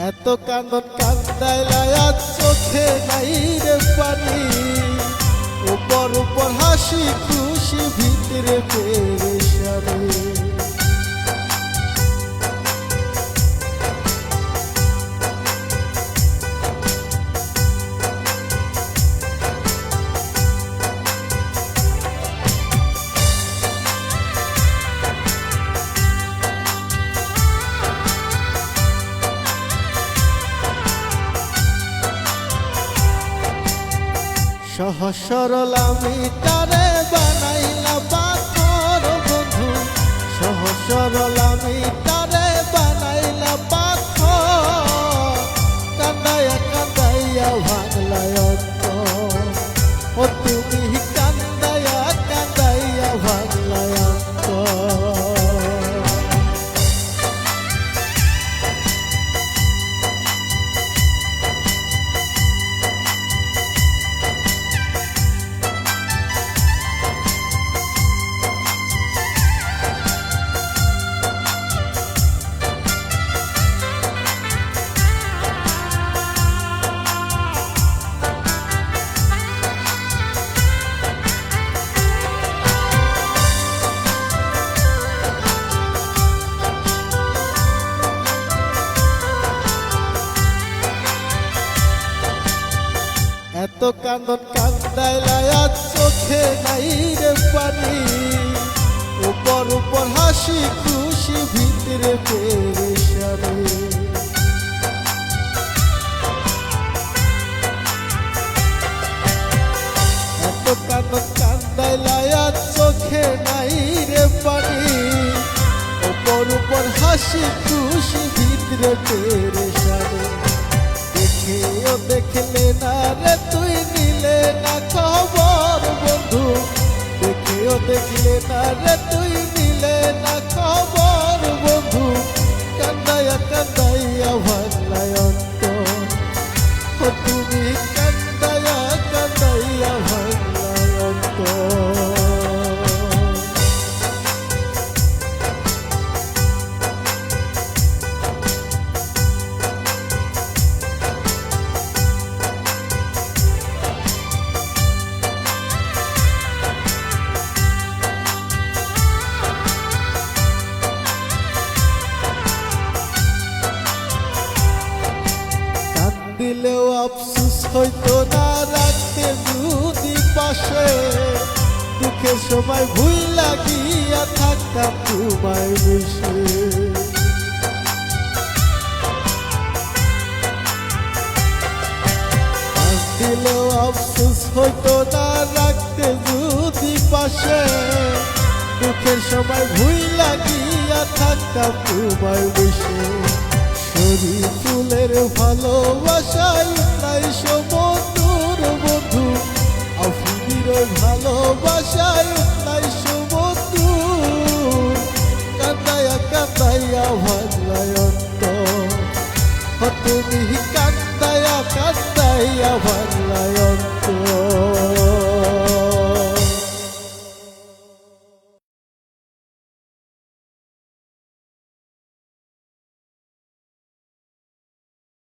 এত কান্দন কান্দাইলায়া চোখে নাই রে পানি, উপর উপর হাসি খুশি ভিতরে পেরেশানি। সহজ সরল আমি তারে বানাইলা পাথর বন্ধু, সহজ সরল আমি তারে বানাইলা পাথর, কান্দাইয়া কান্দাইয়া ভাঙলায় অন্তর। ও তুমি কান্দাইয়া কান্দাইয়া ভাঙলায় অন্তর। এত কান্দন কান্দাইলায়া চোখে নাই রে পানি, উপর উপর হাসি খুশি ভিতরে পেরেশানি। এত কান্দন কান্দাইলায়া চোখে নাই রে পানি, উপর উপর হাসি খুশি ভিতরে পেরেশানি। দেখেও দেখলে না রে তুই নিলে না খবর বন্ধু, দেখেও দেখলে না রে তুই নিলে না খবর বন্ধু, কান্দাইয়া কান্দাইয়া ভাঙলায় অন্তর। ও তুমি কান্দাইয়া কান্দাইয়া ভাঙলায় অন্তর। দিলেও আফসোস হইতো না রাখতে যদি পাশে, দুঃখের সময় ভুল লাগিয়া থাকতাম তোমায় বেশি। দিলেও আফসোস হইতো না রাখতে যদি পাশে, দুঃখের সময় ভুল লাগিয়া থাকতাম তোমায় বেশি। ফুলের ভালোবাসাই নাই সমুদ্র বন্ধু, আফির ভালোবাসাই নাই সমুদ্র, কান্দাইয়া কান্দাইয়া ভাঙলায় অন্তর। তুমি কান্দাইয়া কান্দাইয়া ভাঙলায় অন্তর।